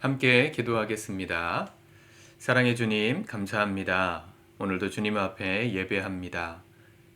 함께 기도하겠습니다. 사랑해 주님, 감사합니다. 오늘도 주님 앞에 예배합니다.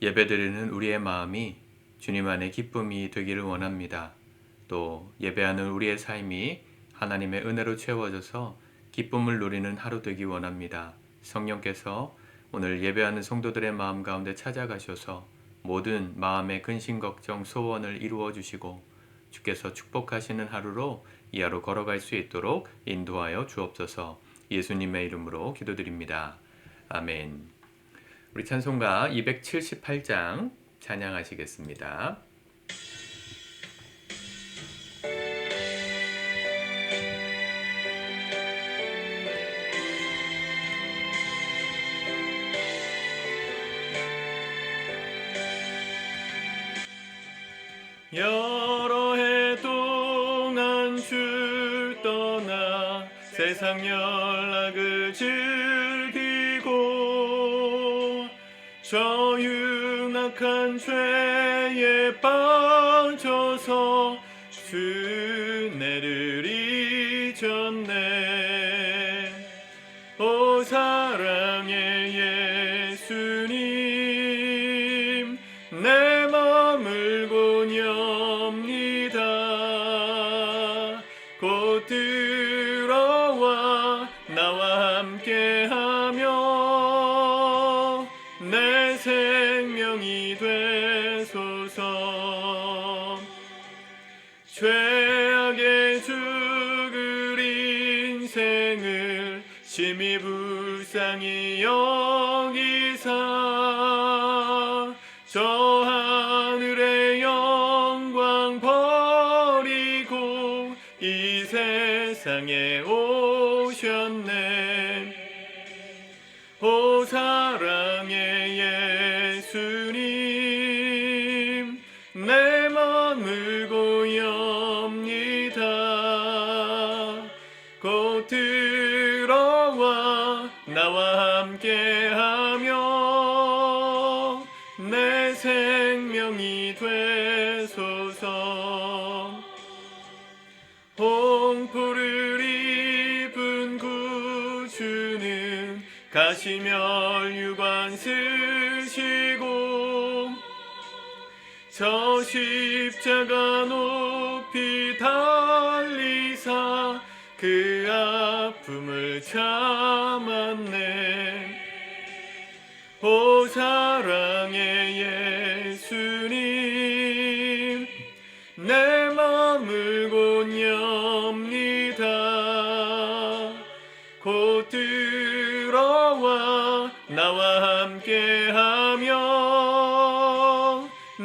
예배드리는 우리의 마음이 주님 안에 기쁨이 되기를 원합니다. 또 예배하는 우리의 삶이 하나님의 은혜로 채워져서 기쁨을 누리는 하루 되기 원합니다. 성령께서 오늘 예배하는 성도들의 마음 가운데 찾아가셔서 모든 마음의 근심 걱정 소원을 이루어 주시고 주께서 축복하시는 하루로 이 하루 걸어갈 수 있도록 인도하여 주옵소서. 예수님의 이름으로 기도드립니다. 아멘. 우리 찬송가 278장 찬양하시겠습니다. 여러 해 동안 줄 떠나 세상 연락을 즐기고 저 흉악한 죄에 빠져서 순례를 잊었네. 오 사랑의 예수님, 내 맘을 고뉩니다. 곧 들어와 나와 함께하며 내 생명이 되소서. 죄악에 죽을 인생을 심히 불쌍히 여기사 저 하늘의 영광 버리고 이 세상에 오셨네. 오 사랑의 예수님, 내 맘을 고뉩니다. 곧 들어와 나와 함께하며 내 생명이 되소서. 홍포를 입은 구주는 가시면류관 쓰시고 저 십자가 높이 달리사 그 아픔을 참았네. 오 사랑의 예수님, 내 맘을 고뉩니다. 곧 들어와 나와 함께하며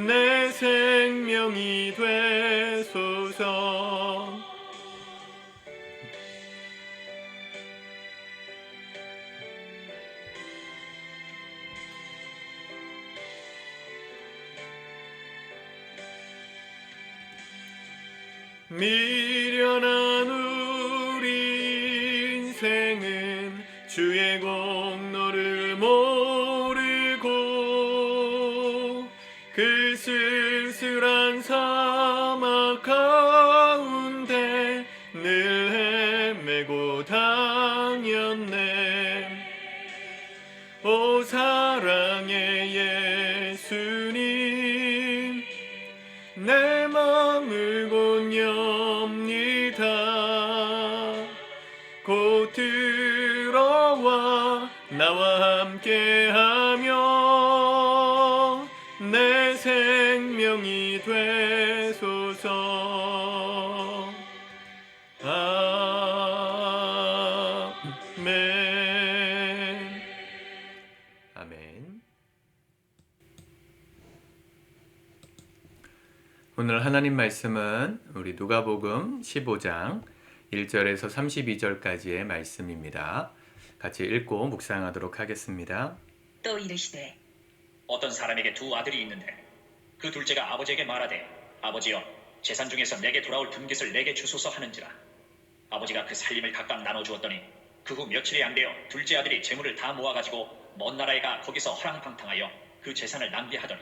내 생명이 되소서. 미련한 우리 인생은 주의 공로를 모르고 그 쓸쓸한 사막 가운데 늘 헤매고 다녔네. 오 사랑의 예수님, 내 맘을 고뉩니다. 곧 들어와 나와 함께하며 내 생명이 되소서. 아멘. 아멘. 오늘 하나님 말씀은 우리 누가복음 15장 1절에서 32절까지의 말씀입니다. 같이 읽고 묵상하도록 하겠습니다. 또 이르시되 어떤 사람에게 두 아들이 있는데 그 둘째가 아버지에게 말하되 아버지여 재산 중에서 내게 돌아올 든깃을 내게 주소서 하는지라. 아버지가 그 살림을 각각 나눠주었더니 그 후 며칠이 안 되어 둘째 아들이 재물을 다 모아가지고 먼 나라에 가 거기서 허랑방탕하여 그 재산을 낭비하더니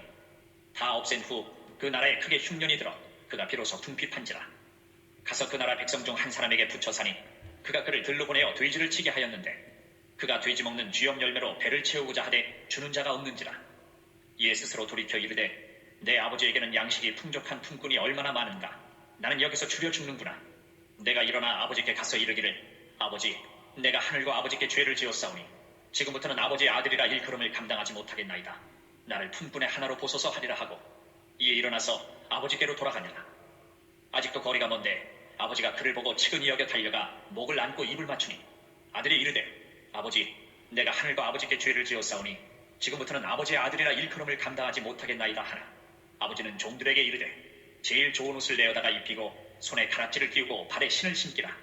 다 없앤 후 그 나라에 크게 흉년이 들어 그가 비로소 궁핍한지라. 가서 그 나라 백성 중 한 사람에게 붙여 사니 그가 그를 들로 보내어 돼지를 치게 하였는데 그가 돼지 먹는 쥐염 열매로 배를 채우고자 하되 주는 자가 없는지라. 이에 스스로 돌이켜 이르되 내 아버지에게는 양식이 풍족한 품꾼이 얼마나 많은가. 나는 여기서 줄여 죽는구나. 내가 일어나 아버지께 가서 이르기를 아버지, 내가 하늘과 아버지께 죄를 지었사오니 지금부터는 아버지의 아들이라 일컬음을 감당하지 못하겠나이다. 나를 품꾼의 하나로 보소서 하리라 하고 이에 일어나서 아버지께로 돌아가니라. 아직도 거리가 먼데 아버지가 그를 보고 측은히 여겨 달려가 목을 안고 입을 맞추니 아들이 이르되 아버지, 내가 하늘과 아버지께 죄를 지었사오니 지금부터는 아버지의 아들이라 일컬음을 감당하지 못하겠나이다 하나 아버지는 종들에게 이르되 제일 좋은 옷을 내어다가 입히고 손에 가락지를 끼우고 발에 신을 신기라.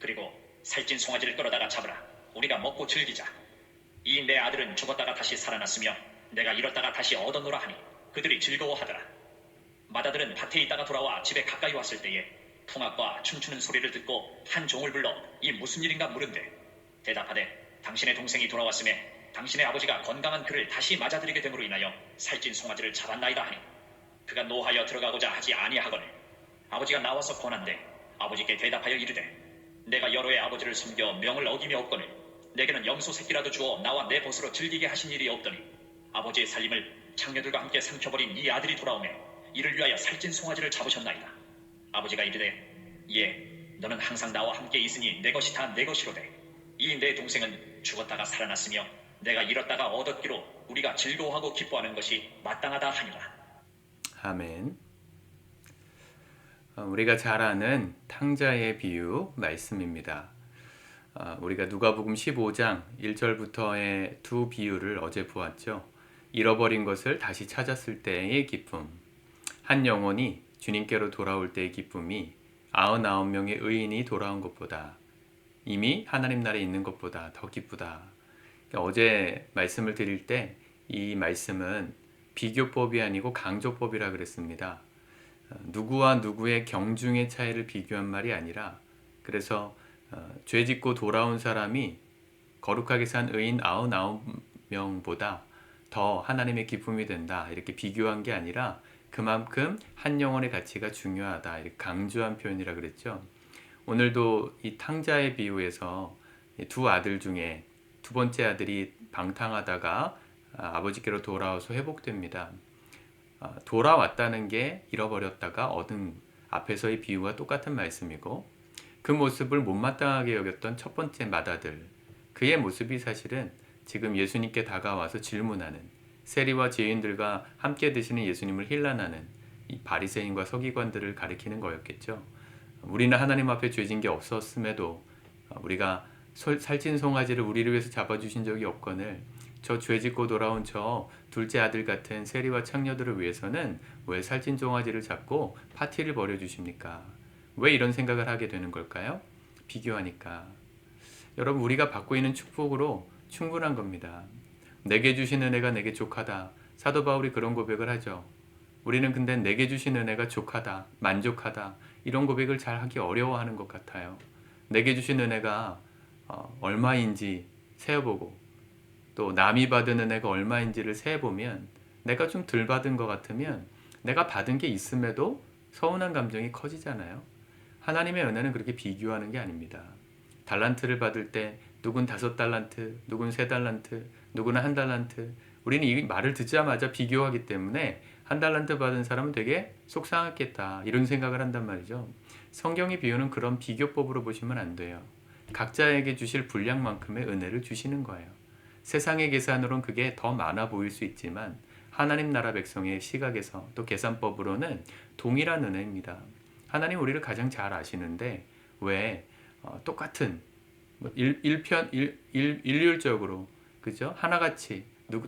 그리고 살찐 송아지를 끌어다가 잡으라. 우리가 먹고 즐기자. 이 내 아들은 죽었다가 다시 살아났으며 내가 잃었다가 다시 얻었노라 하니 그들이 즐거워하더라. 맏아들은 밭에 있다가 돌아와 집에 가까이 왔을 때에 풍악과 춤추는 소리를 듣고 한 종을 불러 이 무슨 일인가 물은데 대답하되 당신의 동생이 돌아왔음에 당신의 아버지가 건강한 그를 다시 맞아들이게 됨으로 인하여 살찐 송아지를 잡았나이다 하니 그가 노하여 들어가고자 하지 아니하거늘 아버지가 나와서 권한대 아버지께 대답하여 이르되 내가 여러 해 아버지를 섬겨 명을 어김이 없거늘 내게는 염소 새끼라도 주어 나와 내 벗으로 즐기게 하신 일이 없더니 아버지의 살림을 창녀들과 함께 삼켜버린 이 아들이 돌아오매 이를 위하여 살찐 송아지를 잡으셨나이다. 아버지가 이르되 예, 너는 항상 나와 함께 있으니 내 것이 다 내 것이로되 이 내 동생은 죽었다가 살아났으며 내가 잃었다가 얻었기로 우리가 즐거워하고 기뻐하는 것이 마땅하다 하니라. 아멘. 우리가 잘 아는 탕자의 비유 말씀입니다. 우리가 누가복음 15장 1절부터의 두 비유를 어제 보았죠. 잃어버린 것을 다시 찾았을 때의 기쁨, 한 영혼이 주님께로 돌아올 때의 기쁨이 99명의 의인이 돌아온 것보다 이미 하나님 나라에 있는 것보다 더 기쁘다. 어제 말씀을 드릴 때 이 말씀은 비교법이 아니고 강조법이라 그랬습니다. 누구와 누구의 경중의 차이를 비교한 말이 아니라 그래서 죄 짓고 돌아온 사람이 거룩하게 산 의인 99명보다 더 하나님의 기쁨이 된다 이렇게 비교한 게 아니라 그만큼 한 영혼의 가치가 중요하다 이렇게 강조한 표현이라 그랬죠. 오늘도 이 탕자의 비유에서 두 아들 중에 두 번째 아들이 방탕하다가 아버지께로 돌아와서 회복됩니다. 돌아왔다는 게 잃어버렸다가 얻은 앞에서의 비유와 똑같은 말씀이고 그 모습을 못마땅하게 여겼던 첫 번째 맏아들 그의 모습이 사실은 지금 예수님께 다가와서 질문하는 세리와 죄인들과 함께 드시는 예수님을 힐난하는 이 바리새인과 서기관들을 가리키는 거였겠죠. 우리는 하나님 앞에 죄진 게 없었음에도 우리가 살찐 송아지를 우리를 위해서 잡아주신 적이 없거늘 저 죄짓고 돌아온 저 둘째 아들 같은 세리와 창녀들을 위해서는 왜 살찐 송아지를 잡고 파티를 벌여주십니까? 왜 이런 생각을 하게 되는 걸까요? 비교하니까. 여러분 우리가 받고 있는 축복으로 충분한 겁니다. 내게 주신 은혜가 내게 족하다. 사도 바울이 그런 고백을 하죠. 우리는 근데 내게 주신 은혜가 족하다, 만족하다 이런 고백을 잘 하기 어려워하는 것 같아요. 내게 주신 은혜가 얼마인지 세어보고 또 남이 받은 은혜가 얼마인지를 세어보면 내가 좀 덜 받은 것 같으면 내가 받은 게 있음에도 서운한 감정이 커지잖아요. 하나님의 은혜는 그렇게 비교하는 게 아닙니다. 달란트를 받을 때 누군 5달란트, 누군 3달란트, 누구는 1달란트 우리는 이 말을 듣자마자 비교하기 때문에 1달란트 받은 사람은 되게 속상했겠다 이런 생각을 한단 말이죠. 성경이 비유는 그런 비교법으로 보시면 안 돼요. 각자에게 주실 분량만큼의 은혜를 주시는 거예요. 세상의 계산으로는 그게 더 많아 보일 수 있지만 하나님 나라 백성의 시각에서 또 계산법으로는 동일한 은혜입니다. 하나님 우리를 가장 잘 아시는데 왜 똑같은 일률적으로 그죠? 하나같이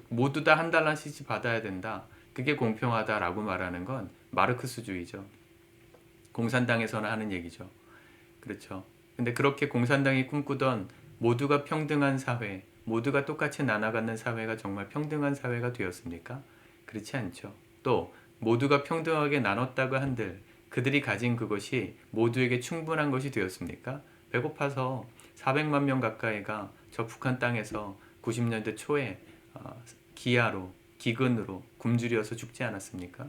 모두 다 1달러씩 받아야 된다. 그게 공평하다라고 말하는 건 마르크스주의죠. 공산당에서는 하는 얘기죠. 그렇죠. 근데 그렇게 공산당이 꿈꾸던 모두가 평등한 사회, 모두가 똑같이 나눠가는 사회가 정말 평등한 사회가 되었습니까? 그렇지 않죠. 또 모두가 평등하게 나눴다고 한들 그들이 가진 그것이 모두에게 충분한 것이 되었습니까? 배고파서 400만 명 가까이가 저 북한 땅에서 90년대 초에 기아로, 기근으로 굶주려서 죽지 않았습니까?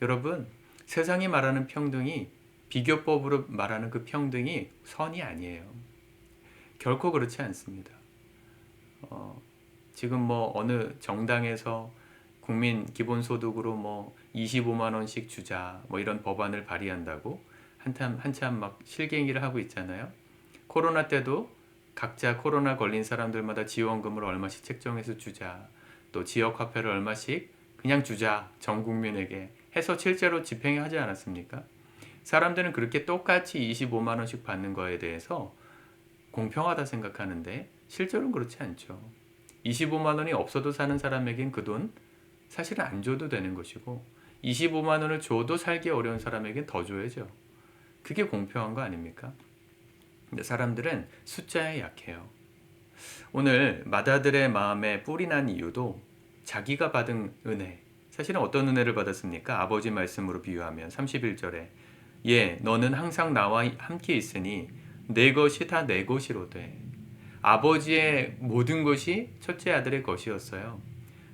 여러분, 세상이 말하는 평등이 비교법으로 말하는 그 평등이 선이 아니에요. 결코 그렇지 않습니다. 지금 뭐 어느 정당에서 국민 기본소득으로 뭐 25만 원씩 주자 뭐 이런 법안을 발의한다고 한참 막 실갱이를 하고 있잖아요. 코로나 때도 각자 코로나 걸린 사람들마다 지원금을 얼마씩 책정해서 주자. 또 지역 화폐를 얼마씩 그냥 주자. 전 국민에게 해서 실제로 집행하지 않았습니까? 사람들은 그렇게 똑같이 25만 원씩 받는 거에 대해서 공평하다 생각하는데 실제로는 그렇지 않죠. 25만 원이 없어도 사는 사람에겐 그 돈 사실은 안 줘도 되는 것이고 25만 원을 줘도 살기 어려운 사람에겐 더 줘야죠. 그게 공평한 거 아닙니까? 근데 사람들은 숫자에 약해요. 오늘 마다들의 마음에 뿔이 난 이유도 자기가 받은 은혜, 사실은 어떤 은혜를 받았습니까? 아버지 말씀으로 비유하면 31절에 예, 너는 항상 나와 함께 있으니 내 것이 다 내 것이로되. 아버지의 모든 것이 첫째 아들의 것이었어요.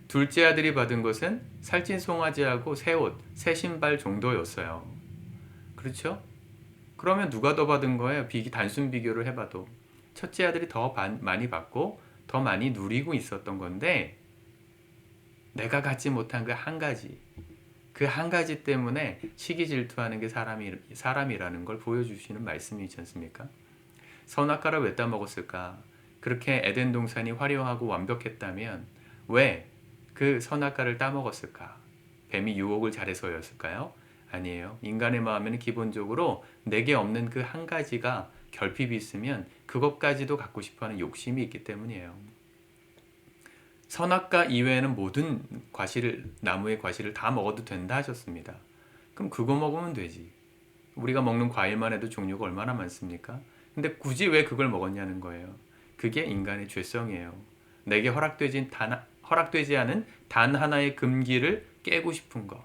둘째 아들이 받은 것은 살찐 송아지하고 새 옷, 새 신발 정도였어요. 그렇죠? 그러면 누가 더 받은 거예요? 단순 비교를 해봐도. 첫째 아들이 더 많이 받고 더 많이 누리고 있었던 건데 내가 갖지 못한 그 한 가지, 그 한 가지 때문에 시기 질투하는 게 사람이라는 걸 보여주시는 말씀이지 않습니까? 선악과를 왜 따먹었을까? 그렇게 에덴 동산이 화려하고 완벽했다면 왜 그 선악과를 따먹었을까? 뱀이 유혹을 잘해서였을까요? 아니에요. 인간의 마음에는 기본적으로 내게 없는 그 한 가지가 결핍이 있으면 그것까지도 갖고 싶어하는 욕심이 있기 때문이에요. 선악과 이외에는 모든 나무의 과실을 다 먹어도 된다 하셨습니다. 그럼 그거 먹으면 되지. 우리가 먹는 과일만 해도 종류가 얼마나 많습니까? 근데 굳이 왜 그걸 먹었냐는 거예요. 그게 인간의 죄성이에요. 내게 허락되지 않은 단 하나의 금기를 깨고 싶은 거.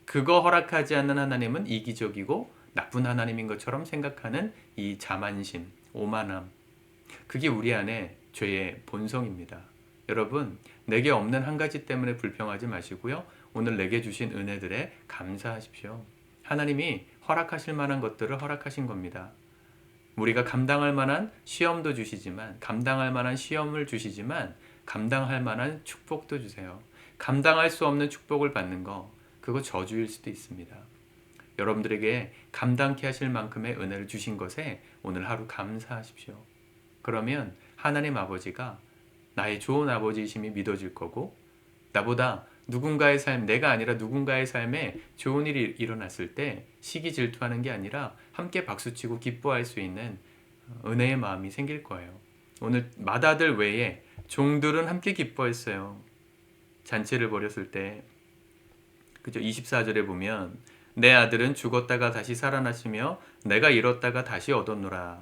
그거 허락하지 않는 하나님은 이기적이고 나쁜 하나님인 것처럼 생각하는 이 자만심, 오만함. 그게 우리 안에 죄의 본성입니다. 여러분, 내게 없는 한 가지 때문에 불평하지 마시고요. 오늘 내게 주신 은혜들에 감사하십시오. 하나님이 허락하실 만한 것들을 허락하신 겁니다. 우리가 감당할 만한 시험도 주시지만, 감당할 만한 시험을 주시지만, 감당할 만한 축복도 주세요. 감당할 수 없는 축복을 받는 거, 그거 저주일 수도 있습니다. 여러분들에게 감당케 하실 만큼의 은혜를 주신 것에 오늘 하루 감사하십시오. 그러면 하나님 아버지가 나의 좋은 아버지이심이 믿어질 거고, 나보다 누군가의 삶, 내가 아니라 누군가의 삶에 좋은 일이 일어났을 때 시기 질투하는 게 아니라 함께 박수치고 기뻐할 수 있는 은혜의 마음이 생길 거예요. 오늘 맏아들 외에 종들은 함께 기뻐했어요. 잔치를 벌였을 때. 그죠? 24절에 보면 내 아들은 죽었다가 다시 살아나시며 내가 잃었다가 다시 얻었노라.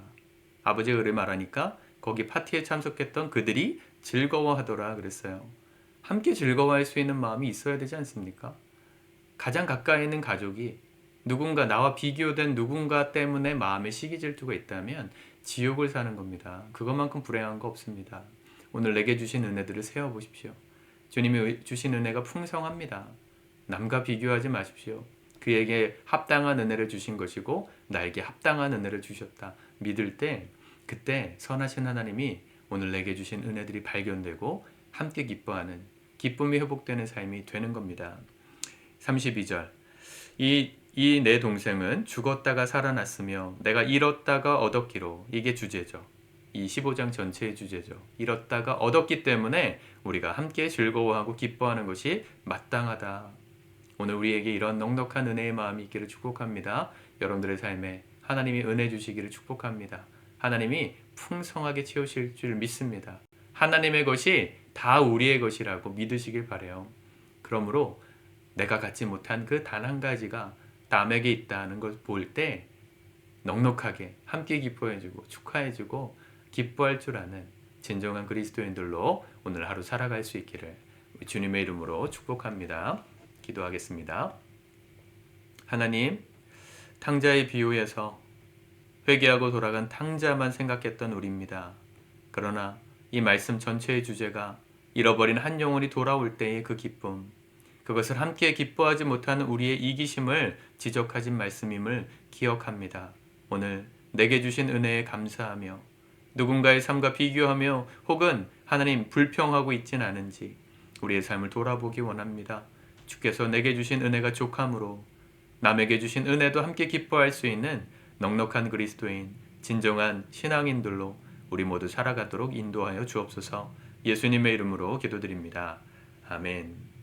아버지가 그래 말하니까 거기 파티에 참석했던 그들이 즐거워하더라 그랬어요. 함께 즐거워할 수 있는 마음이 있어야 되지 않습니까? 가장 가까이 있는 가족이 누군가 나와 비교된 누군가 때문에 마음에 시기 질투가 있다면 지옥을 사는 겁니다. 그것만큼 불행한 거 없습니다. 오늘 내게 주신 은혜들을 세어보십시오. 주님이 주신 은혜가 풍성합니다. 남과 비교하지 마십시오. 그에게 합당한 은혜를 주신 것이고 나에게 합당한 은혜를 주셨다. 믿을 때 그때 선하신 하나님이 오늘 내게 주신 은혜들이 발견되고 함께 기뻐하는 기쁨이 회복되는 삶이 되는 겁니다. 32절 이 내 동생은 죽었다가 살아났으며 내가 잃었다가 얻었기로. 이게 주제죠. 이 15장 전체의 주제죠. 잃었다가 얻었기 때문에 우리가 함께 즐거워하고 기뻐하는 것이 마땅하다. 오늘 우리에게 이런 넉넉한 은혜의 마음이 있기를 축복합니다. 여러분들의 삶에 하나님이 은혜 주시기를 축복합니다. 하나님이 풍성하게 채우실 줄 믿습니다. 하나님의 것이 다 우리의 것이라고 믿으시길 바라요. 그러므로 내가 갖지 못한 그 단 한 가지가 남에게 있다는 걸 볼 때 넉넉하게 함께 기뻐해주고 축하해주고 기뻐할 줄 아는 진정한 그리스도인들로 오늘 하루 살아갈 수 있기를 주님의 이름으로 축복합니다. 기도하겠습니다. 하나님, 탕자의 비유에서 회개하고 돌아간 탕자만 생각했던 우리입니다. 그러나 이 말씀 전체의 주제가 잃어버린 한 영혼이 돌아올 때의 그 기쁨, 그것을 함께 기뻐하지 못하는 우리의 이기심을 지적하신 말씀임을 기억합니다. 오늘 내게 주신 은혜에 감사하며 누군가의 삶과 비교하며 혹은 하나님 불평하고 있진 않은지 우리의 삶을 돌아보기 원합니다. 주께서 내게 주신 은혜가 족함으로 남에게 주신 은혜도 함께 기뻐할 수 있는 넉넉한 그리스도인, 진정한 신앙인들로 우리 모두 살아가도록 인도하여 주옵소서. 예수님의 이름으로 기도드립니다. 아멘.